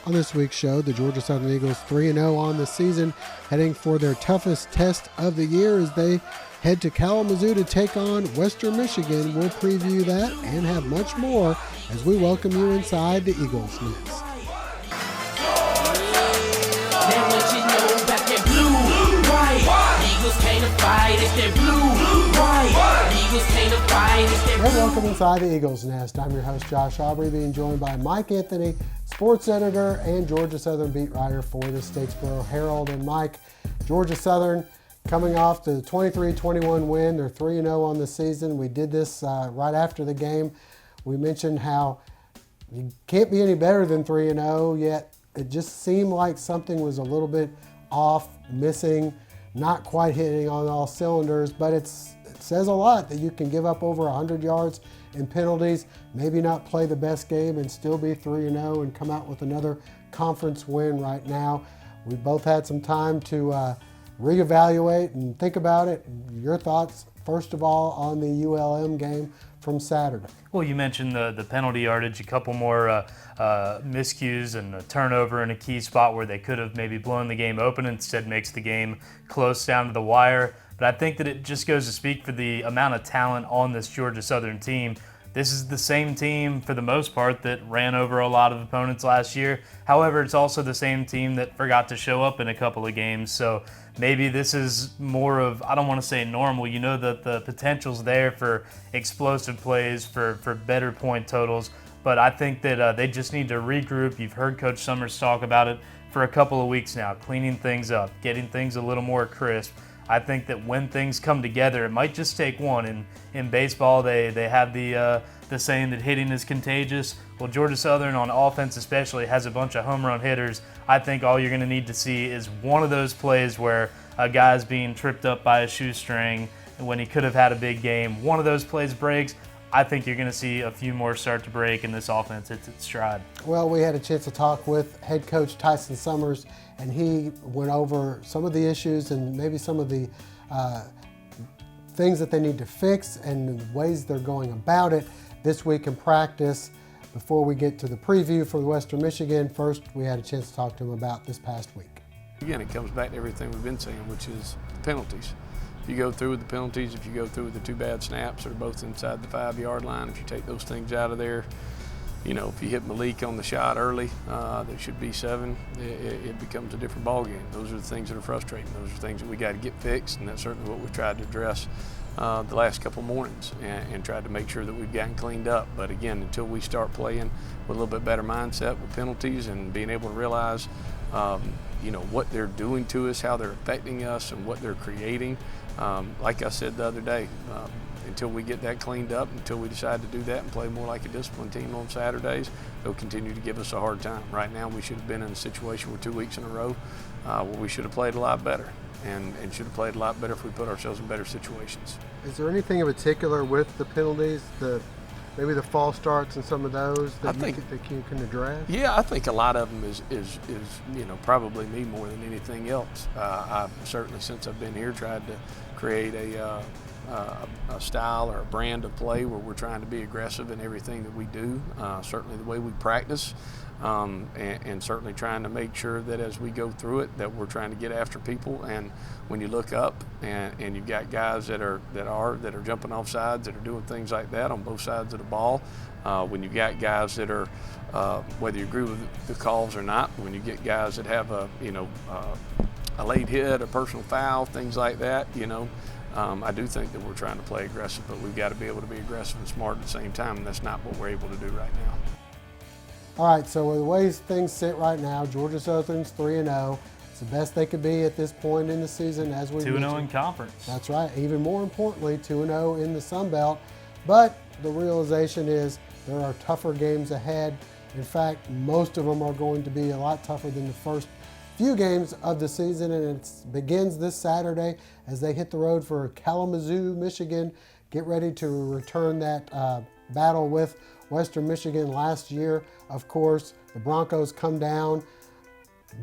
On this week's show, the Georgia Southern Eagles 3-0 on the season, heading for their toughest test of the year as they head to Kalamazoo to take on Western Michigan. We'll preview that and have much more as we welcome you inside the Eagles Nest. And welcome inside the Eagles Nest. I'm your host, Josh Aubrey, being joined by Mike Anthony, sports editor and Georgia Southern beat writer for the Statesboro Herald. And Mike, Georgia Southern coming off the 23-21 win. They're 3-0 on the season. We did this right after the game. We mentioned how you can't be any better than 3-0, yet it just seemed like something was a little bit off, missing, not quite hitting on all cylinders, but it says a lot that you can give up over 100 yards in penalties, maybe not play the best game and still be 3-0 and come out with another conference win right now. We both had some time to reevaluate and think about it. Your thoughts, first of all, on the ULM game from Saturday? Well, you mentioned the penalty yardage, a couple more miscues and a turnover in a key spot where they could have maybe blown the game open, instead makes the game close down to the wire. But I think that it just goes to speak for the amount of talent on this Georgia Southern team. This is the same team, for the most part, that ran over a lot of opponents last year. However, it's also the same team that forgot to show up in a couple of games. So maybe this is more of, I don't want to say normal. You know that the potential's there for explosive plays, for better point totals. But I think that they just need to regroup. You've heard Coach Summers talk about it for a couple of weeks now, cleaning things up, getting things a little more crisp. I think that when things come together, it might just take one. In baseball, they have the saying that hitting is contagious. Well, Georgia Southern, on offense especially, has a bunch of home run hitters. I think all you're going to need to see is one of those plays where a guy's being tripped up by a shoestring when he could have had a big game. One of those plays breaks. I think you're going to see a few more start to break, and this offense hits its stride. Well, we had a chance to talk with head coach Tyson Summers, and he went over some of the issues and maybe some of the things that they need to fix and the ways they're going about it this week in practice. Before we get to the preview for Western Michigan, first we had a chance to talk to him about this past week. Again, it comes back to everything we've been saying, which is penalties. If you go through with the penalties, if you go through with the two bad snaps that are both inside the 5-yard line, if you take those things out of there, you know, if you hit Malik on the shot early, that should be 7, it becomes a different ballgame. Those are the things that are frustrating. Those are things that we got to get fixed, and that's certainly what we tried to address the last couple mornings and tried to make sure that we've gotten cleaned up. But again, until we start playing with a little bit better mindset with penalties and being able to realize, you know, what they're doing to us, how they're affecting us, and what they're creating, like I said the other day, until we get that cleaned up, until we decide to do that and play more like a disciplined team on Saturdays, they'll continue to give us a hard time. Right now, we should have been in a situation where 2 weeks in a row where we should have played a lot better and should have played a lot better if we put ourselves in better situations. Is there anything in particular with the penalties, maybe the false starts and some of those that you can address? Yeah, I think a lot of them is you know, probably me more than anything else. I've certainly, since I've been here, tried to create a style or a brand of play where we're trying to be aggressive in everything that we do, certainly the way we practice, and certainly trying to make sure that as we go through it that we're trying to get after people. And when you look up and you've got guys that are jumping off sides, that are doing things like that on both sides of the ball, when you got guys that are, whether you agree with the calls or not, when you get guys that have a late hit, a personal foul, things like that, you know, I do think that we're trying to play aggressive, but we've got to be able to be aggressive and smart at the same time, and that's not what we're able to do right now. All right, so the way things sit right now, Georgia Southern's 3-0. It's the best they could be at this point in the season, as we 2-0 in conference. That's right. Even more importantly, 2-0 in the Sun Belt. But the realization is there are tougher games ahead. In fact, most of them are going to be a lot tougher than the first few games of the season, and it begins this Saturday as they hit the road for Kalamazoo, Michigan. Get ready to return that battle with Western Michigan last year. Of course, the Broncos come down.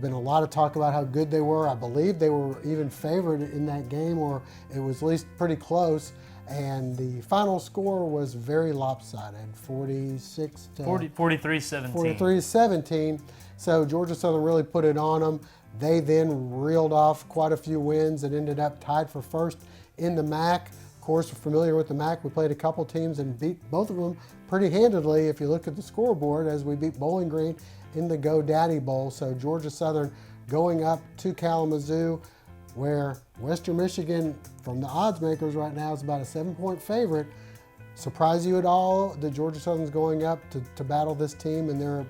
Been a lot of talk about how good they were. I believe they were even favored in that game, or it was at least pretty close. And the final score was very lopsided, 43-17. 43-17. So Georgia Southern really put it on them. They then reeled off quite a few wins and ended up tied for first in the MAC. Of course, we're familiar with the MAC. We played a couple teams and beat both of them pretty handedly if you look at the scoreboard, as we beat Bowling Green in the GoDaddy Bowl. So Georgia Southern going up to Kalamazoo, where Western Michigan, from the odds makers right now, is about a 7-point favorite. Surprise you at all that Georgia Southern's going up to battle this team, and they're,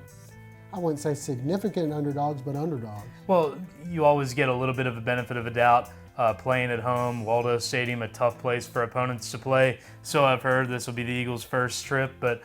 I wouldn't say significant underdogs, but underdogs? Well, you always get a little bit of a benefit of a doubt playing at home. Waldo Stadium, a tough place for opponents to play. So I've heard this will be the Eagles' first trip, but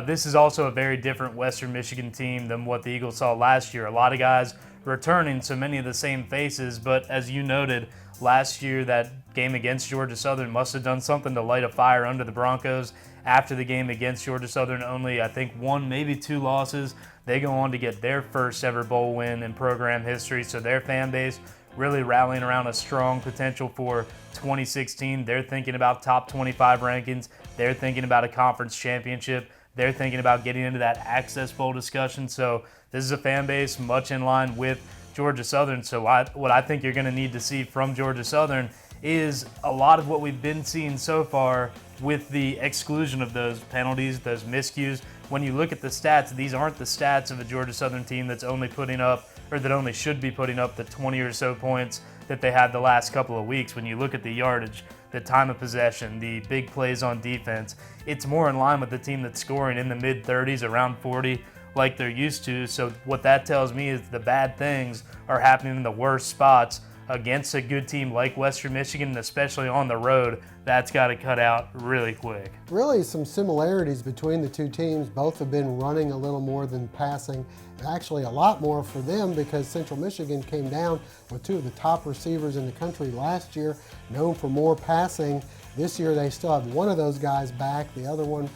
this is also a very different Western Michigan team than what the Eagles saw last year. A lot of guys returning, so many of the same faces, but as you noted, last year that game against Georgia Southern must have done something to light a fire under the Broncos. After the game against Georgia Southern, only I think 1, maybe 2 losses. They go on to get their first ever bowl win in program history, so their fan base really rallying around a strong potential for 2016. They're thinking about top 25 rankings. They're thinking about a conference championship. They're thinking about getting into that Access Bowl discussion. So this is a fan base much in line with Georgia Southern. So what I think you're going to need to see from Georgia Southern is a lot of what we've been seeing so far, with the exclusion of those penalties, those miscues. When you look at the stats, these aren't the stats of a Georgia Southern team that's only putting up, or that only should be putting up, the 20 or so points that they had the last couple of weeks. When you look at the yardage, the time of possession, the big plays on defense, it's more in line with the team that's scoring in the mid-30s, around 40, like they're used to. So what that tells me is the bad things are happening in the worst spots against a good team like Western Michigan, and especially on the road. That's got to cut out really quick. Really some similarities between the two teams. Both have been running a little more than passing. Actually a lot more for them, because Central Michigan came down with 2 of the top receivers in the country last year, known for more passing. This year they still have one of those guys back. The other one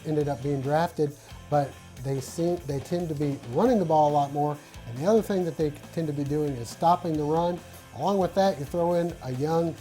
ended up being drafted, but they tend to be running the ball a lot more. And the other thing that they tend to be doing is stopping the run. Along with that, you throw in a young,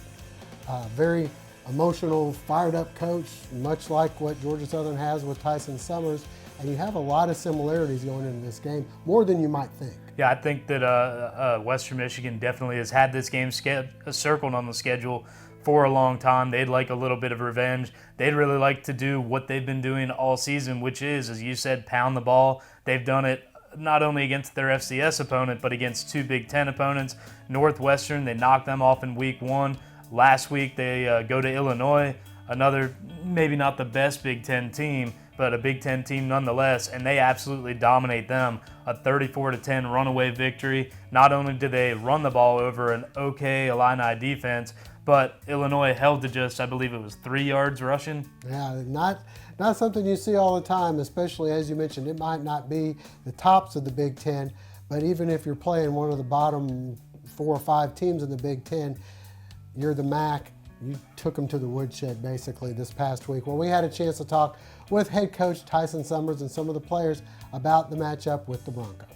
very emotional, fired up coach, much like what Georgia Southern has with Tyson Summers, and you have a lot of similarities going into this game, more than you might think. Yeah, I think that Western Michigan definitely has had this game circled on the schedule for a long time. They'd like a little bit of revenge. They'd really like to do what they've been doing all season, which is, as you said, pound the ball. They've done it not only against their FCS opponent, but against 2 Big Ten opponents. Northwestern, they knocked them off in week 1. Last week, they go to Illinois, another maybe not the best Big Ten team, but a Big Ten team nonetheless, and they absolutely dominate them. A 34-10 runaway victory. Not only did they run the ball over an okay Illini defense, but Illinois held to just, I believe it was 3 yards rushing. Yeah, not something you see all the time, especially as you mentioned, it might not be the tops of the Big Ten, but even if you're playing one of the bottom 4 or 5 teams in the Big Ten, you're the MAC. You took them to the woodshed basically this past week. Well, we had a chance to talk with head coach Tyson Summers and some of the players about the matchup with the Broncos.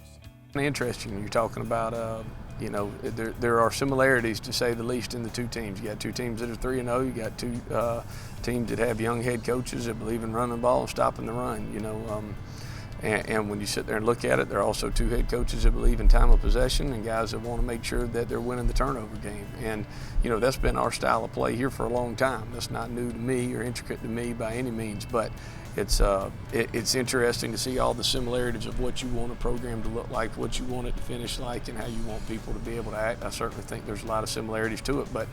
Interesting, you're talking about there are similarities, to say the least, in the 2 teams. You got 2 teams that are 3-0. You got 2 teams that have young head coaches that believe in running the ball and stopping the run. And when you sit there and look at it, there are also 2 head coaches that believe in time of possession and guys that want to make sure that they're winning the turnover game. And that's been our style of play here for a long time. That's not new to me or intricate to me by any means, but it's interesting to see all the similarities of what you want a program to look like, what you want it to finish like, and how you want people to be able to act. I certainly think there's a lot of similarities to it, but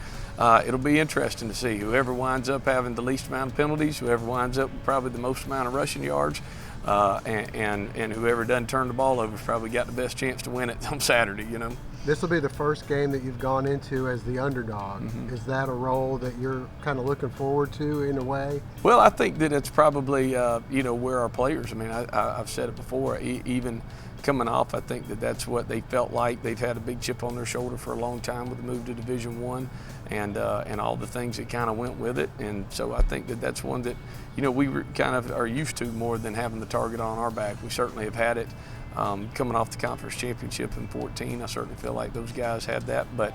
it'll be interesting to see whoever winds up having the least amount of penalties, whoever winds up with probably the most amount of rushing yards, and whoever doesn't turn the ball over has probably got the best chance to win it on Saturday. This will be the first game that you've gone into as the underdog. Mm-hmm. Is that a role that you're kind of looking forward to in a way? Well, I think that it's probably, where our players, I've said it before, even coming off, I think that's what they felt like. They've had a big chip on their shoulder for a long time with the move to Division I and all the things that kind of went with it. And so I think that's one that, we kind of are used to more than having the target on our back. We certainly have had it. Coming off the conference championship in 2014, I certainly feel like those guys had that. But,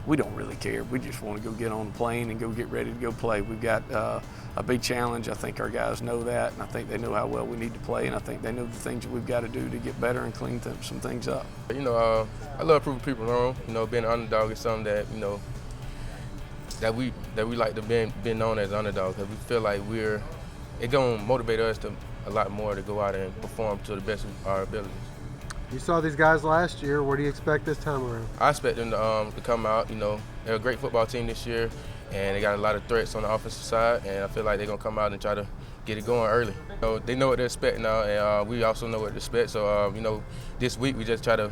we don't really care. We just want to go get on the plane and go get ready to go play. We've got a big challenge. I think our guys know that, and I think they know how well we need to play, and I think they know the things that we've got to do to get better and clean some things up. You know, I love proving people wrong. You know, being an underdog is something that, you know, that we like to be known as underdogs, because we feel like it's going to motivate us a lot more to go out and perform to the best of our abilities. You saw these guys last year. What do you expect this time around? I expect them to come out. You know, they're a great football team this year, and they got a lot of threats on the offensive side, and I feel like they're going to come out and try to get it going early. So they know what they're expecting now, and we also know what to expect. So, you know, this week we just try to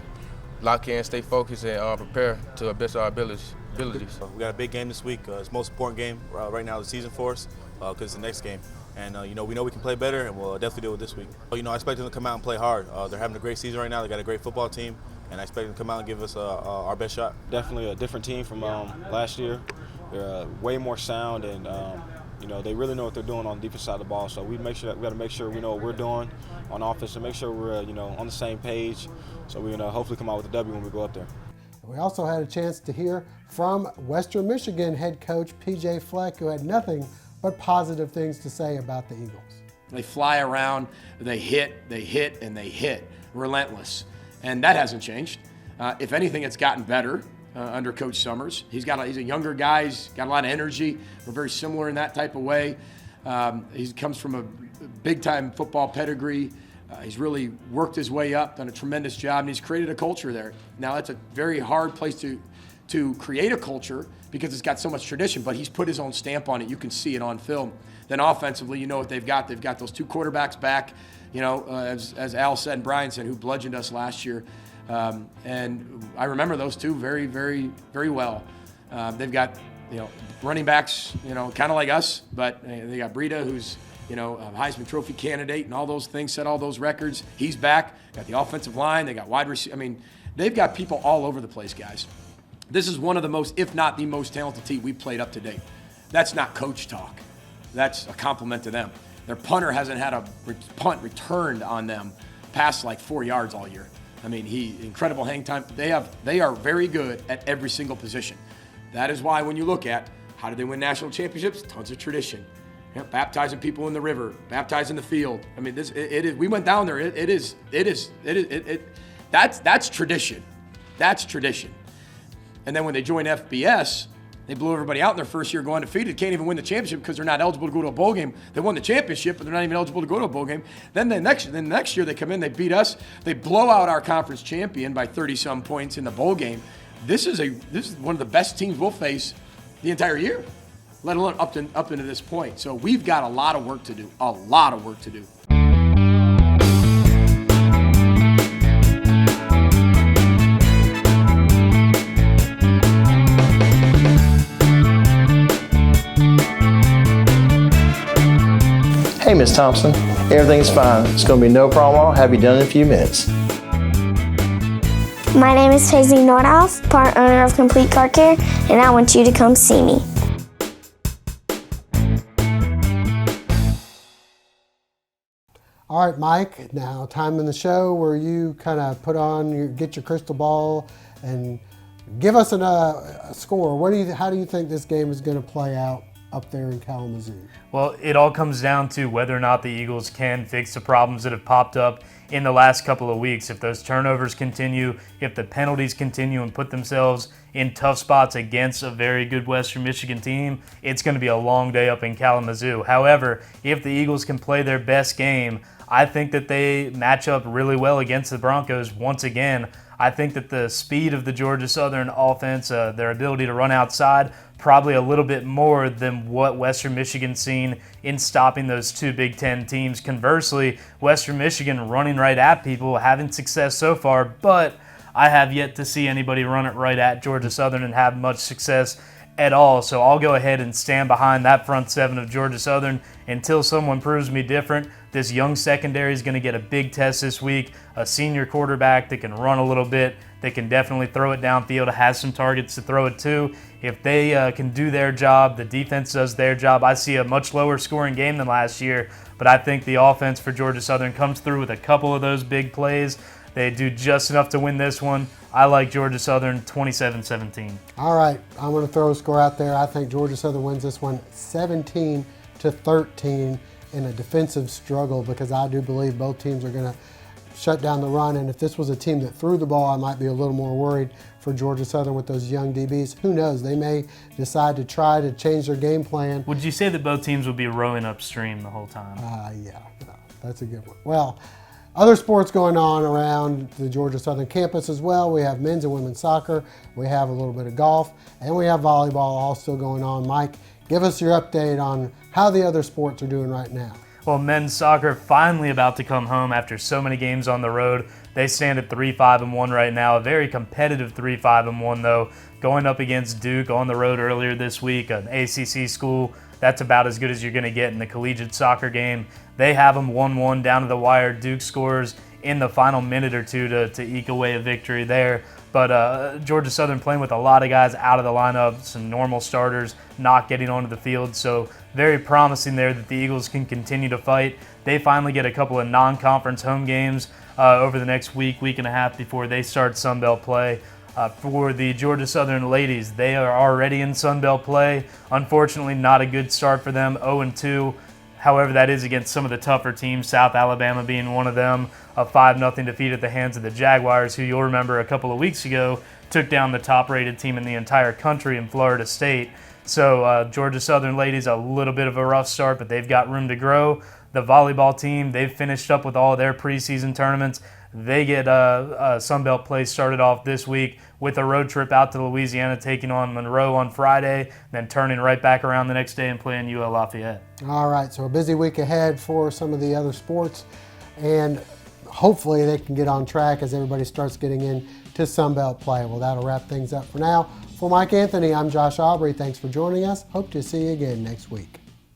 lock in, stay focused, and prepare to the best of our abilities. We got a big game this week. It's the most important game right now of the season for us, because it's the next game. And, you know we can play better, and we'll definitely do it this week. You know, I expect them to come out and play hard. They're having a great season right now. They got a great football team, and I expect them to come out and give us our best shot. Definitely a different team from last year. They're way more sound, and you know, they really know what they're doing on the defense side of the ball. So we got to make sure we know what we're doing on offense, and make sure we're on the same page. So we're gonna hopefully come out with a W when we go up there. We also had a chance to hear from Western Michigan head coach PJ Fleck, who had nothing but positive things to say about the Eagles. They fly around, they hit, and they hit. Relentless. And that hasn't changed. If anything, it's gotten better under Coach Summers. He's a younger guy. He's got a lot of energy. We're very similar in that type of way. He comes from a big-time football pedigree. He's really worked his way up, done a tremendous job, and he's created a culture there. Now, that's a very hard place to create a culture because it's got so much tradition, but he's put his own stamp on it. You can see it on film. Then offensively, you know what they've got. They've got those two quarterbacks back, as Al said and Brian said, who bludgeoned us last year. And I remember those two very, very, very well. They've got, running backs, kind of like us, but they got Breida, who's, a Heisman Trophy candidate and all those things, set all those records. He's back. Got the offensive line. They got wide receiver. I mean, they've got people all over the place, guys. This is one of the most, if not the most talented team we've played up to date. That's not coach talk. That's a compliment to them. Their punter hasn't had a punt returned on them past like 4 yards all year. I mean, incredible hang time. They are very good at every single position. That is why when you look at how do they win national championships, tons of tradition. Baptizing people in the river, baptizing the field. I mean, we went down there. That's tradition. That's tradition. And then when they joined FBS, they blew everybody out in their first year going undefeated. Can't even win the championship because they're not eligible to go to a bowl game. They won the championship, but they're not even eligible to go to a bowl game. Then the next year they come in, they beat us. They blow out our conference champion by 30-some points in the bowl game. This is one of the best teams we'll face the entire year, let alone up into this point. So we've got a lot of work to do. A lot of work to do. Hey, Miss Thompson, everything's fine. It's going to be no problem. I'll have you done in a few minutes. My name is Paisley Nordhoff, part owner of Complete Car Care, and I want you to come see me. All right, Mike, now time in the show where you kind of get your crystal ball and give us a score. How do you think this game is going to play out up there in Kalamazoo? Well, it all comes down to whether or not the Eagles can fix the problems that have popped up in the last couple of weeks. If those turnovers continue, if the penalties continue and put themselves in tough spots against a very good Western Michigan team, it's going to be a long day up in Kalamazoo. However, if the Eagles can play their best game, I think that they match up really well against the Broncos once again. I think that the speed of the Georgia Southern offense, their ability to run outside, probably a little bit more than what Western Michigan's seen in stopping those two Big Ten teams. Conversely, Western Michigan running right at people, having success so far, but I have yet to see anybody run it right at Georgia Southern and have much success at all. So I'll go ahead and stand behind that front seven of Georgia Southern until someone proves me different. This young secondary is going to get a big test this week. A senior quarterback that can run a little bit, that can definitely throw it downfield, has some targets to throw it to. If they can do their job, the defense does their job. I see a much lower scoring game than last year, but I think the offense for Georgia Southern comes through with a couple of those big plays They do just enough to win this one. I like Georgia Southern 27-17. All right, I'm going to throw a score out there. I think Georgia Southern wins this one 17-13 in a defensive struggle, because I do believe both teams are going to shut down the run. And if this was a team that threw the ball, I might be a little more worried for Georgia Southern with those young DBs. Who knows? They may decide to try to change their game plan. Would you say that both teams would be rowing upstream the whole time? Yeah, no, that's a good one. Well, other sports going on around the Georgia Southern campus as well. We have men's and women's soccer. We have a little bit of golf, and we have volleyball all still going on. Mike, give us your update on how the other sports are doing right now. Well, men's soccer finally about to come home after so many games on the road. They stand at 3-5-1 right now, a very competitive 3-5-1 though, going up against Duke on the road earlier this week, an ACC school. That's about as good as you're going to get in the collegiate soccer game. They have them 1-1 down to the wire. Duke scores in the final minute or two to eke away a victory there. But Georgia Southern playing with a lot of guys out of the lineup, some normal starters not getting onto the field. So very promising there that the Eagles can continue to fight. They finally get a couple of non-conference home games over the next week and a half before they start Sun Belt play. For the Georgia Southern ladies, they are already in Sun Belt play. Unfortunately, not a good start for them, 0-2. However, that is against some of the tougher teams, South Alabama being one of them, a 5-0 defeat at the hands of the Jaguars, who you'll remember a couple of weeks ago took down the top-rated team in the entire country in Florida State. So Georgia Southern ladies, a little bit of a rough start, but they've got room to grow. The volleyball team, they've finished up with all their preseason tournaments. They get Sun Belt play started off this week with a road trip out to Louisiana, taking on Monroe on Friday, then turning right back around the next day and playing UL Lafayette. All right, so a busy week ahead for some of the other sports, and hopefully they can get on track as everybody starts getting into Sun Belt play. Well, that'll wrap things up for now. For Mike Anthony, I'm Josh Aubrey. Thanks for joining us. Hope to see you again next week.